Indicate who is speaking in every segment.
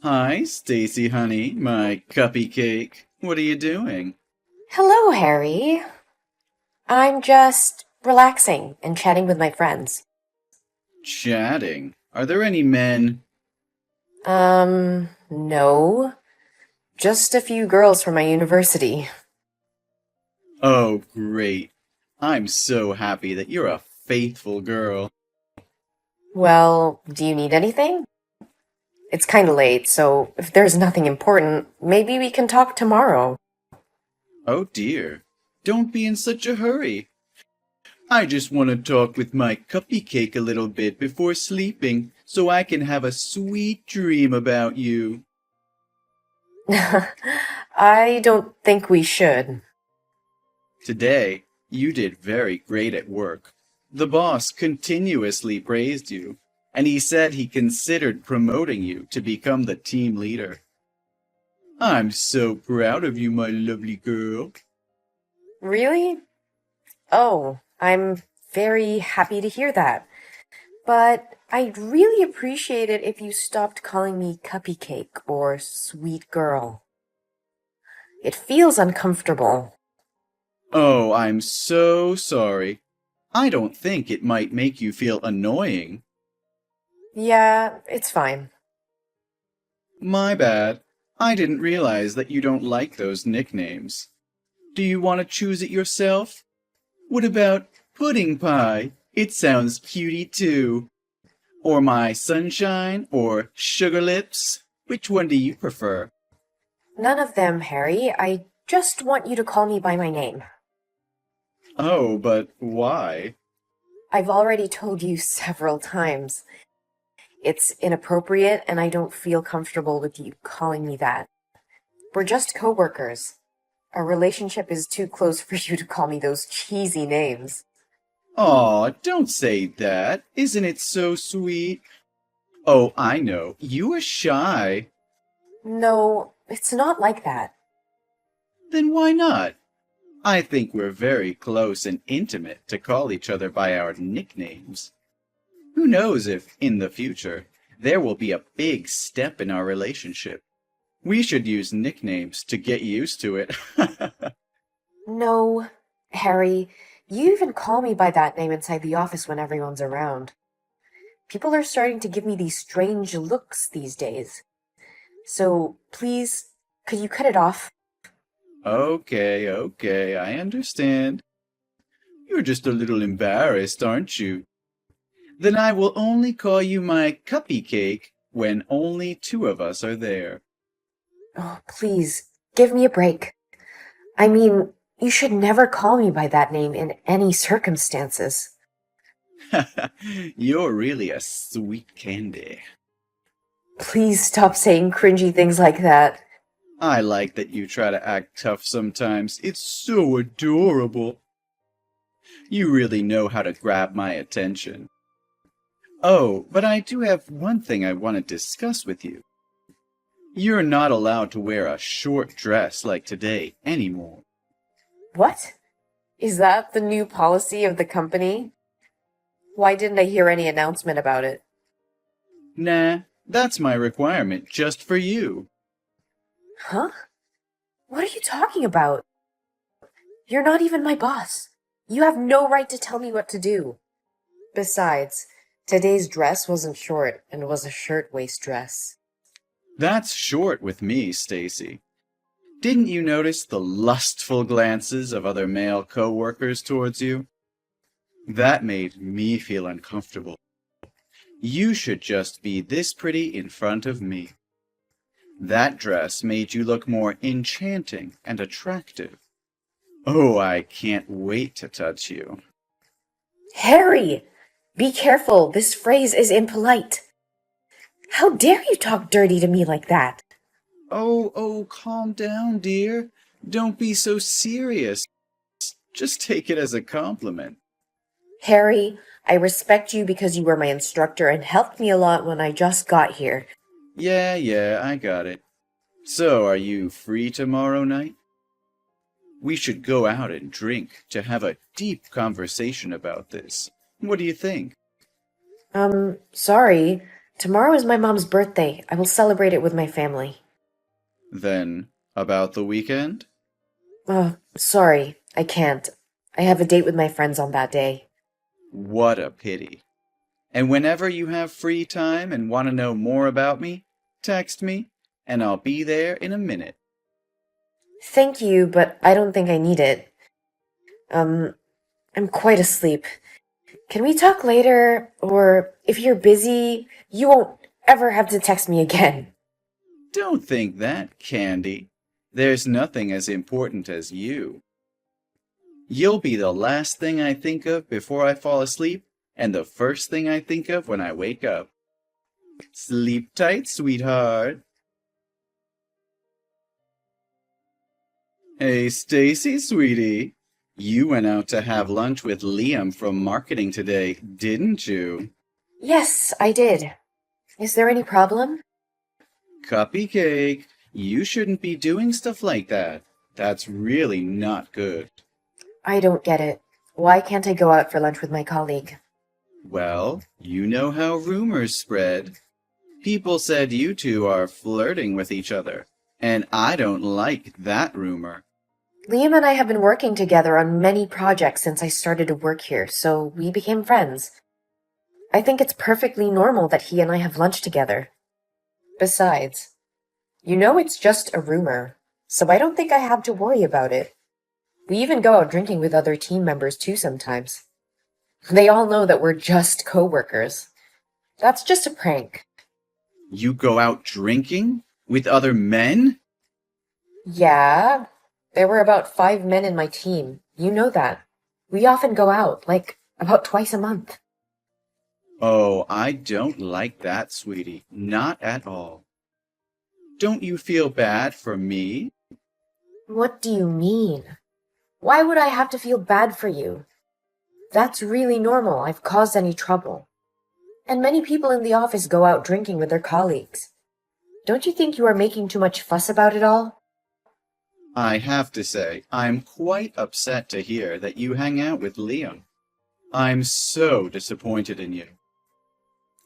Speaker 1: Hi, Stacy, honey, my cuppy cake. What are you doing?
Speaker 2: Hello, Harry. I'm just relaxing and chatting with my friends.
Speaker 1: Chatting. Are there any men?
Speaker 2: No. Just a few girls from my university.
Speaker 1: Oh, great. I'm so happy that you're a faithful girl.
Speaker 2: Well, do you need anything? It's kinda late, so if there's nothing important, maybe we can talk tomorrow.
Speaker 1: Oh dear. Don't be in such a hurry. I just want to talk with my cuppy cake a little bit before sleeping so I can have a sweet dream about you.
Speaker 2: I don't think we should.
Speaker 1: Today, you did very great at work. The boss continuously praised you, and he said he considered promoting you to become the team leader. I'm so proud of you, my lovely girl.
Speaker 2: Really? Oh, I'm very happy to hear that. But I'd really appreciate it if you stopped calling me Cuppy Cake or Sweet Girl. It feels uncomfortable.
Speaker 1: Oh, I'm so sorry. I don't think it might make you feel annoying.
Speaker 2: Yeah, it's fine.
Speaker 1: My bad. I didn't realize that you don't like those nicknames. Do you want to choose it yourself? What about Pudding Pie? It sounds cutie too. Or my Sunshine or Sugar Lips? Which one do you prefer?
Speaker 2: None of them, Harry. I just want you to call me by my name.
Speaker 1: Oh, but why?
Speaker 2: I've already told you several times. It's inappropriate, and I don't feel comfortable with you calling me that. We're just coworkers. Our relationship is too close for you to call me those cheesy names.
Speaker 1: Aw, don't say that. Isn't it so sweet? Oh, I know. You are shy.
Speaker 2: No, it's not like that.
Speaker 1: Then why not? I think we're very close and intimate to call each other by our nicknames. Who knows if, in the future, there will be a big step in our relationship. We should use nicknames to get used to it.
Speaker 2: No, Harry, you even call me by that name inside the office when everyone's around. People are starting to give me these strange looks these days. So, please, could you cut it off?
Speaker 1: Okay, I understand. You're just a little embarrassed, aren't you? Then I will only call you my cuppy cake when only two of us are there.
Speaker 2: Oh, please, give me a break. I mean, you should never call me by that name in any circumstances.
Speaker 1: You're really a sweet candy.
Speaker 2: Please stop saying cringy things like that.
Speaker 1: I like that you try to act tough sometimes. It's so adorable. You really know how to grab my attention. Oh, but I do have one thing I want to discuss with you. You're not allowed to wear a short dress like today anymore.
Speaker 2: What? Is that the new policy of the company? Why didn't I hear any announcement about it?
Speaker 1: Nah, that's my requirement just for you.
Speaker 2: Huh? What are you talking about? You're not even my boss. You have no right to tell me what to do. Besides, today's dress wasn't short and was a shirtwaist dress.
Speaker 1: That's short with me, Stacy. Didn't you notice the lustful glances of other male co-workers towards you? That made me feel uncomfortable. You should just be this pretty in front of me. That dress made you look more enchanting and attractive. Oh, I can't wait to touch you.
Speaker 2: Harry! Be careful, this phrase is impolite. How dare you talk dirty to me like that?
Speaker 1: Oh, calm down, dear. Don't be so serious. Just take it as a compliment.
Speaker 2: Harry, I respect you because you were my instructor and helped me a lot when I just got here.
Speaker 1: Yeah, I got it. So, are you free tomorrow night? We should go out and drink to have a deep conversation about this. What do you think?
Speaker 2: Sorry. Tomorrow is my mom's birthday. I will celebrate it with my family.
Speaker 1: Then, about the weekend?
Speaker 2: Oh, sorry, I can't. I have a date with my friends on that day.
Speaker 1: What a pity. And whenever you have free time and want to know more about me, text me, and I'll be there in a minute.
Speaker 2: Thank you, but I don't think I need it. I'm quite asleep. Can we talk later? Or if you're busy, you won't ever have to text me again.
Speaker 1: Don't think that, Candy. There's nothing as important as you. You'll be the last thing I think of before I fall asleep, and the first thing I think of when I wake up. Sleep tight, sweetheart. Hey, Stacy, sweetie. You went out to have lunch with Liam from marketing today, didn't you?
Speaker 2: Yes, I did. Is there any problem?
Speaker 1: Cupcake, you shouldn't be doing stuff like that. That's really not good.
Speaker 2: I don't get it. Why can't I go out for lunch with my colleague?
Speaker 1: Well, you know how rumors spread. People said you two are flirting with each other, and I don't like that rumor.
Speaker 2: Liam and I have been working together on many projects since I started to work here, so we became friends. I think it's perfectly normal that he and I have lunch together. Besides, you know it's just a rumor, so I don't think I have to worry about it. We even go out drinking with other team members too sometimes. They all know that we're just co-workers. That's just a prank.
Speaker 1: You go out drinking with other men?
Speaker 2: Yeah, there were about 5 men in my team. You know that. We often go out, like, about twice a month.
Speaker 1: Oh, I don't like that, sweetie. Not at all. Don't you feel bad for me?
Speaker 2: What do you mean? Why would I have to feel bad for you? That's really normal. I've caused any trouble. And many people in the office go out drinking with their colleagues. Don't you think you are making too much fuss about it all?
Speaker 1: I have to say, I'm quite upset to hear that you hang out with Liam. I'm so disappointed in you.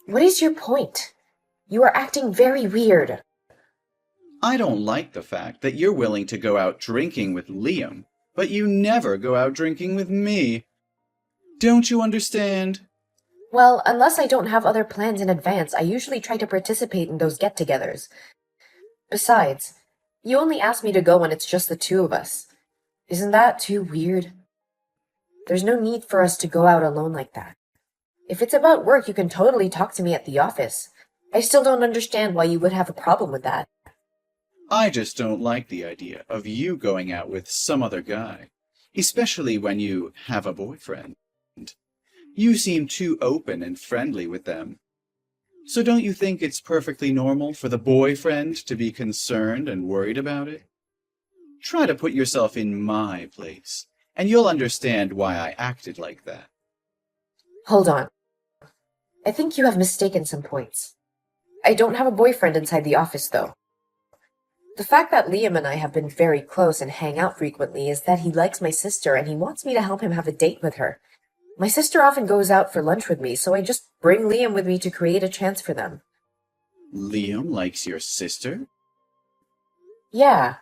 Speaker 2: What is your point? You are acting very weird.
Speaker 1: I don't like the fact that you're willing to go out drinking with Liam, but you never go out drinking with me. Don't you understand?
Speaker 2: Well, unless I don't have other plans in advance, I usually try to participate in those get-togethers. Besides, you only ask me to go when it's just the two of us. Isn't that too weird? There's no need for us to go out alone like that. If it's about work, you can totally talk to me at the office. I still don't understand why you would have a problem with that.
Speaker 1: I just don't like the idea of you going out with some other guy, especially when you have a boyfriend. You seem too open and friendly with them. So don't you think it's perfectly normal for the boyfriend to be concerned and worried about it? Try to put yourself in my place, and you'll understand why I acted like that.
Speaker 2: Hold on. I think you have mistaken some points. I don't have a boyfriend inside the office, though. The fact that Liam and I have been very close and hang out frequently is that he likes my sister and he wants me to help him have a date with her. My sister often goes out for lunch with me, so I just bring Liam with me to create a chance for them.
Speaker 1: Liam likes your sister?
Speaker 2: Yeah.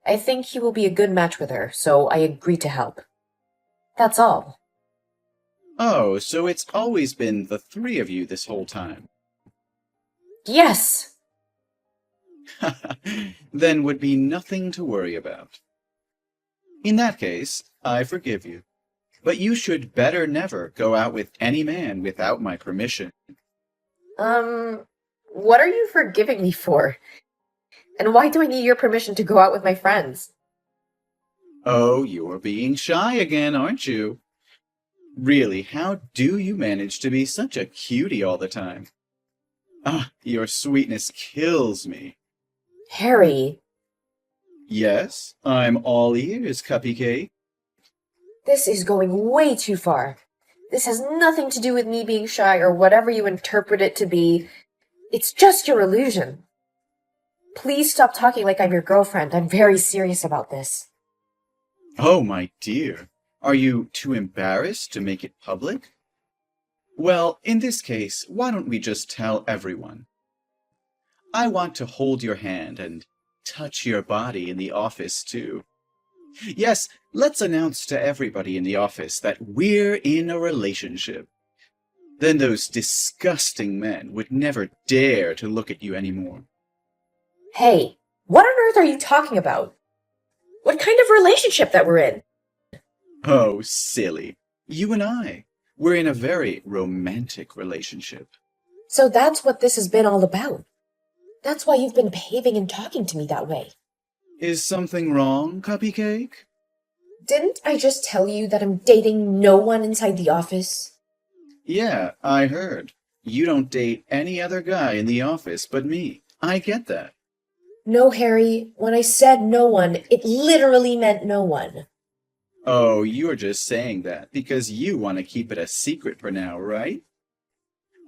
Speaker 2: I think he will be a good match with her, so I agreed to help. That's all.
Speaker 1: Oh, so it's always been the three of you this whole time.
Speaker 2: Yes!
Speaker 1: Then would be nothing to worry about. In that case, I forgive you. But you should better never go out with any man without my permission.
Speaker 2: What are you forgiving me for? And why do I need your permission to go out with my friends?
Speaker 1: Oh, you're being shy again, aren't you? Really, how do you manage to be such a cutie all the time? Ah, your sweetness kills me.
Speaker 2: Harry,
Speaker 1: Yes, I'm all ears, Cupcake.
Speaker 2: this is going way too far. This has nothing to do with me being shy or whatever you interpret it to be. It's just your illusion. Please stop talking like I'm your girlfriend. I'm very serious about this.
Speaker 1: Oh, my dear, are you too embarrassed to make it public? Well, in this case, why don't we just tell everyone? I want to hold your hand and touch your body in the office, too. Yes, let's announce to everybody in the office that we're in a relationship. Then those disgusting men would never dare to look at you anymore.
Speaker 2: Hey, what on earth are you talking about? What kind of relationship that we're in?
Speaker 1: Oh, silly. You and I. We're in a very romantic relationship.
Speaker 2: So that's what this has been all about. That's why you've been behaving and talking to me that way.
Speaker 1: Is something wrong, Cupcake?
Speaker 2: Didn't I just tell you that I'm dating no one inside the office?
Speaker 1: Yeah, I heard. You don't date any other guy in the office but me. I get that.
Speaker 2: No, Harry. When I said no one, it literally meant no one.
Speaker 1: Oh, you're just saying that because you want to keep it a secret for now, right?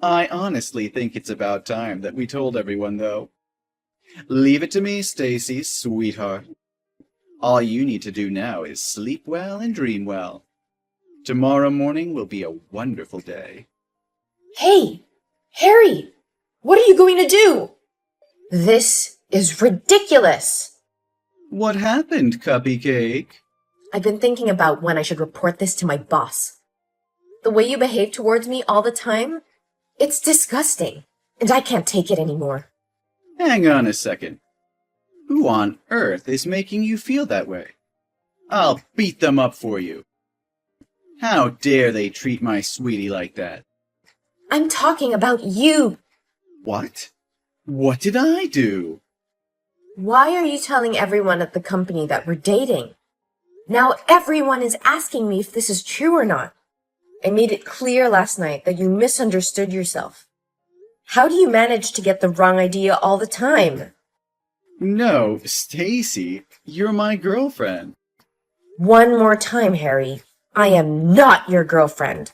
Speaker 1: I honestly think it's about time that we told everyone, though. Leave it to me, Stacy, sweetheart. All you need to do now is sleep well and dream well. Tomorrow morning will be a wonderful day.
Speaker 2: Hey, Harry, what are you going to do? This is ridiculous.
Speaker 1: What happened, Cupcake?
Speaker 2: I've been thinking about when I should report this to my boss. The way you behave towards me all the time, it's disgusting, and I can't take it anymore.
Speaker 1: Hang on a second. Who on earth is making you feel that way? I'll beat them up for you. How dare they treat my sweetie like that?
Speaker 2: I'm talking about you.
Speaker 1: What? What did I do?
Speaker 2: Why are you telling everyone at the company that we're dating? Now everyone is asking me if this is true or not. I made it clear last night that you misunderstood yourself. How do you manage to get the wrong idea all the time?
Speaker 1: No, Stacy, you're my girlfriend.
Speaker 2: One more time, Harry. I am not your girlfriend.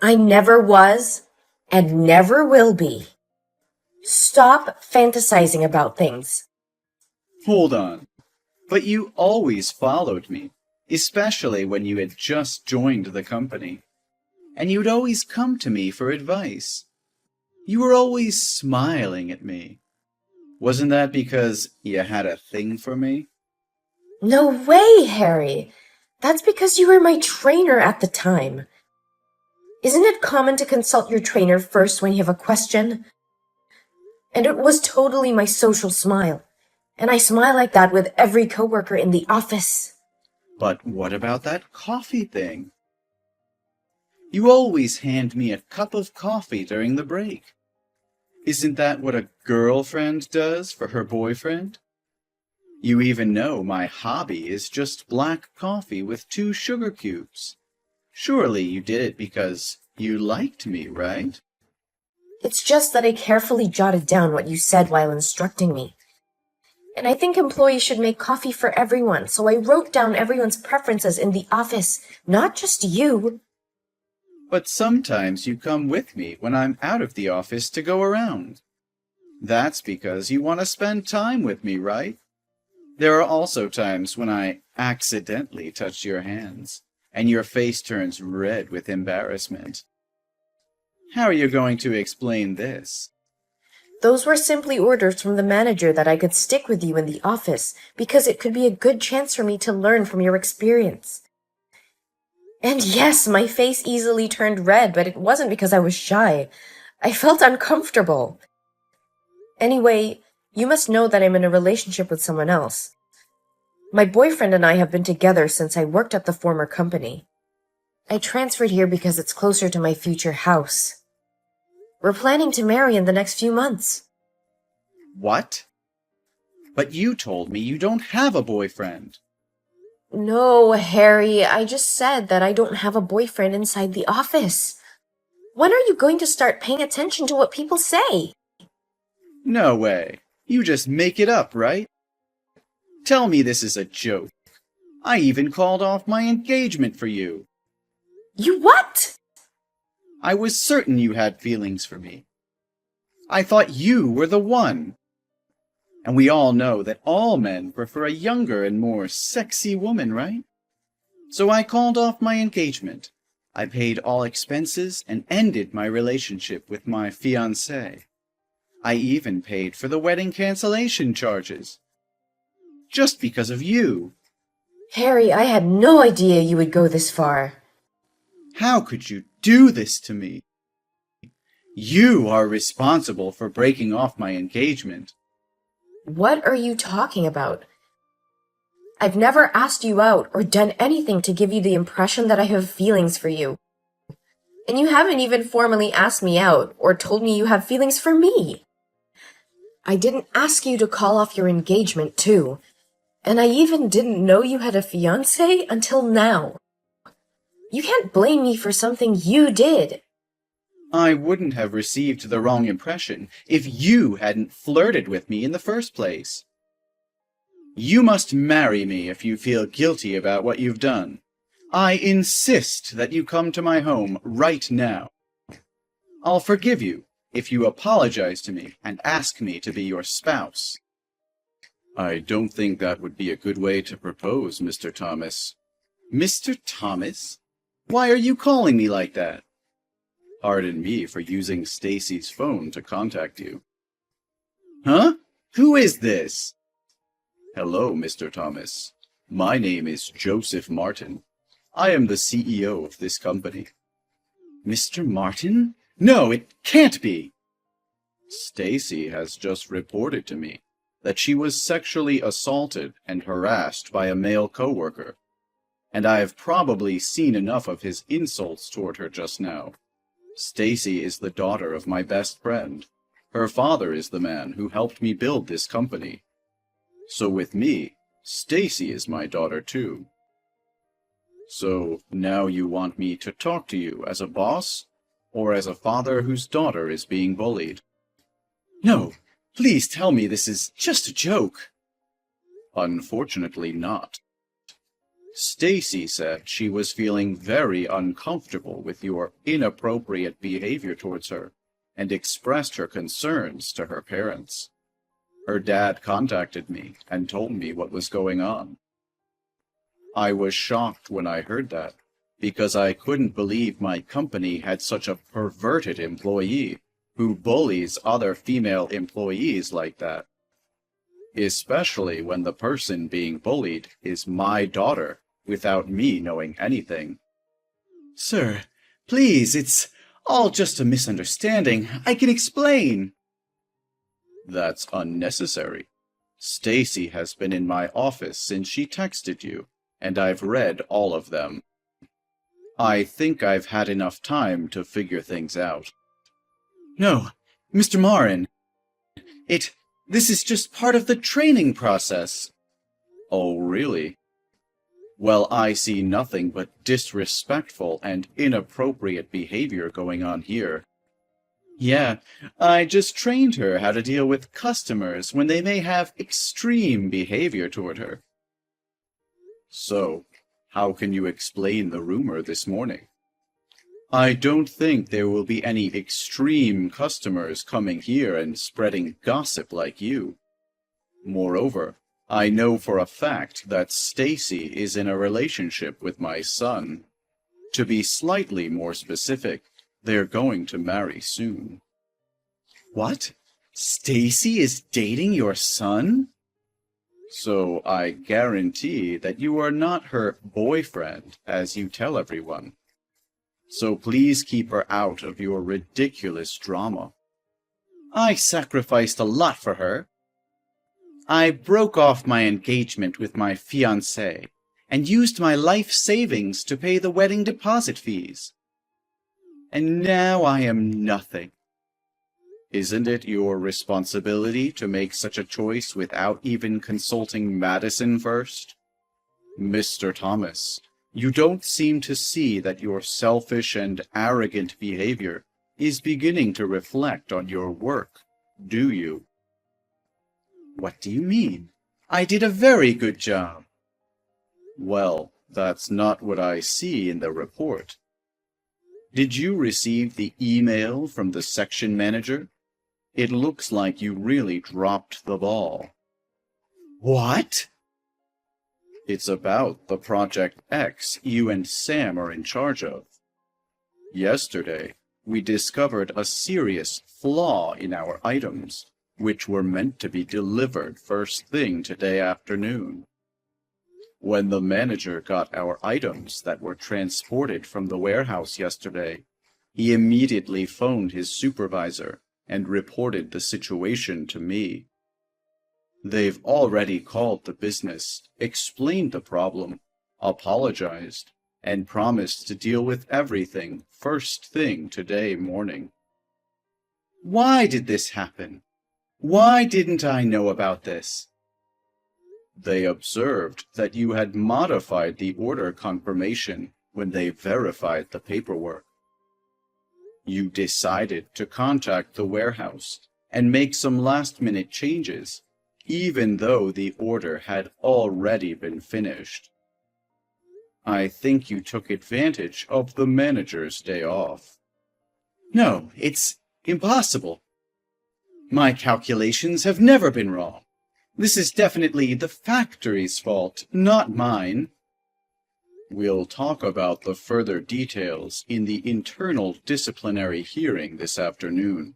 Speaker 2: I never was and never will be. Stop fantasizing about things.
Speaker 1: Hold on. But you always followed me, especially when you had just joined the company. And you'd always come to me for advice. You were always smiling at me. Wasn't that because you had a thing for me?
Speaker 2: No way, Harry. That's because you were my trainer at the time. Isn't it common to consult your trainer first when you have a question? And it was totally my social smile. And I smile like that with every coworker in the office.
Speaker 1: But what about that coffee thing? You always hand me a cup of coffee during the break. Isn't that what a girlfriend does for her boyfriend? You even know my hobby is just black coffee with 2 sugar cubes. Surely you did it because you liked me, right?
Speaker 2: It's just that I carefully jotted down what you said while instructing me. And I think employees should make coffee for everyone, so I wrote down everyone's preferences in the office, not just you.
Speaker 1: But sometimes you come with me when I'm out of the office to go around. That's because you want to spend time with me, right? There are also times when I accidentally touch your hands, and your face turns red with embarrassment. How are you going to explain this?
Speaker 2: Those were simply orders from the manager that I could stick with you in the office because it could be a good chance for me to learn from your experience. And yes, my face easily turned red, but it wasn't because I was shy. I felt uncomfortable. Anyway, you must know that I'm in a relationship with someone else. My boyfriend and I have been together since I worked at the former company. I transferred here because it's closer to my future house. We're planning to marry in the next few months.
Speaker 1: What? But you told me you don't have a boyfriend.
Speaker 2: No, Harry, I just said that I don't have a boyfriend inside the office. When are you going to start paying attention to what people say?
Speaker 1: No way. You just make it up, right? Tell me this is a joke. I even called off my engagement for you.
Speaker 2: You what?
Speaker 1: I was certain you had feelings for me. I thought you were the one. And we all know that all men prefer a younger and more sexy woman, right? So I called off my engagement. I paid all expenses and ended my relationship with my fiancée. I even paid for the wedding cancellation charges. Just because of you.
Speaker 2: Harry, I had no idea you would go this far.
Speaker 1: How could you do this to me? You are responsible for breaking off my engagement.
Speaker 2: What are you talking about? I've never asked you out or done anything to give you the impression that I have feelings for you. And you haven't even formally asked me out or told me you have feelings for me. I didn't ask you to call off your engagement, too. And I even didn't know you had a fiancé until now. You can't blame me for something you did.
Speaker 1: I wouldn't have received the wrong impression if you hadn't flirted with me in the first place. You must marry me if you feel guilty about what you've done. I insist that you come to my home right now. I'll forgive you if you apologize to me and ask me to be your spouse. I don't think that would be a good way to propose, Mr. Thomas. Mr. Thomas? Why are you calling me like that? Pardon me for using Stacy's phone to contact you. Huh? Who is this? Hello, Mr. Thomas. My name is Joseph Martin. I am the CEO of this company. Mr. Martin? No, it can't be! Stacy has just reported to me that she was sexually assaulted and harassed by a male coworker, and I have probably seen enough of his insults toward her just now. Stacy is the daughter of my best friend. Her father is the man who helped me build this company. So with me, Stacy is my daughter too. So now you want me to talk to you as a boss, or as a father whose daughter is being bullied? No, please tell me this is just a joke. Unfortunately not. Stacy said she was feeling very uncomfortable with your inappropriate behavior towards her and expressed her concerns to her parents. Her dad contacted me and told me what was going on. I was shocked when I heard that, because I couldn't believe my company had such a perverted employee who bullies other female employees like that. Especially when the person being bullied is my daughter, without me knowing anything. Sir, please, it's all just a misunderstanding. I can explain. That's unnecessary. Stacy has been in my office since she texted you, and I've read all of them. I think I've had enough time to figure things out. No, Mr. Marin. This is just part of the training process. Oh, really? Well, I see nothing but disrespectful and inappropriate behavior going on here. Yeah, I just trained her how to deal with customers when they may have extreme behavior toward her. So, how can you explain the rumor this morning? I don't think there will be any extreme customers coming here and spreading gossip like you. Moreover, I know for a fact that Stacy is in a relationship with my son. To be slightly more specific, they're going to marry soon. What? Stacy is dating your son? So I guarantee that you are not her boyfriend, as you tell everyone. So please keep her out of your ridiculous drama. I sacrificed a lot for her. I broke off my engagement with my fiancée and used my life savings to pay the wedding deposit fees. And now I am nothing. Isn't it your responsibility to make such a choice without even consulting Madison first? Mr. Thomas, you don't seem to see that your selfish and arrogant behavior is beginning to reflect on your work, do you? What do you mean? I did a very good job. Well, that's not what I see in the report. Did you receive the email from the section manager? It looks like you really dropped the ball. What? It's about the Project X you and Sam are in charge of. Yesterday, we discovered a serious flaw in our items, which were meant to be delivered first thing today afternoon. When the manager got our items that were transported from the warehouse yesterday, he immediately phoned his supervisor and reported the situation to me. They've already called the business, explained the problem, apologized, and promised to deal with everything first thing today morning. Why did this happen? Why didn't I know about this? They observed that you had modified the order confirmation when they verified the paperwork. You decided to contact the warehouse and make some last-minute changes, even though the order had already been finished. I think you took advantage of the manager's day off. No, it's impossible. My calculations have never been wrong. This is definitely the factory's fault, not mine. We'll talk about the further details in the internal disciplinary hearing this afternoon.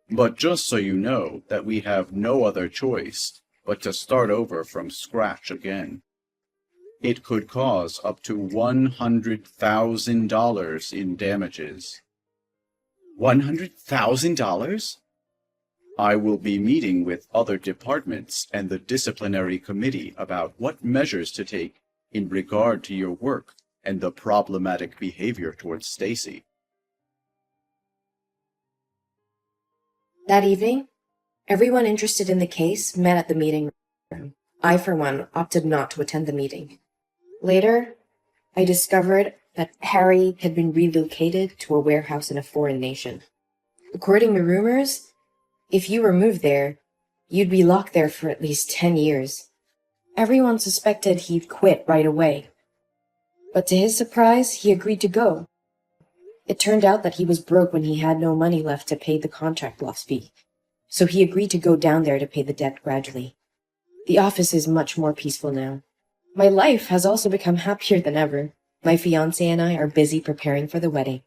Speaker 1: But just so you know that we have no other choice but to start over from scratch again. It could cause up to $100,000 in damages. $100,000? I will be meeting with other departments and the disciplinary committee about what measures to take in regard to your work and the problematic behavior towards Stacy.
Speaker 2: That evening, everyone interested in the case met at the meeting room. I, for one, opted not to attend the meeting. Later, I discovered that Harry had been relocated to a warehouse in a foreign nation. According to rumors, if you were moved there, you'd be locked there for at least 10 years. Everyone suspected he'd quit right away. But to his surprise, he agreed to go. It turned out that he was broke when he had no money left to pay the contract loss fee, so he agreed to go down there to pay the debt gradually. The office is much more peaceful now. My life has also become happier than ever. My fiancé and I are busy preparing for the wedding.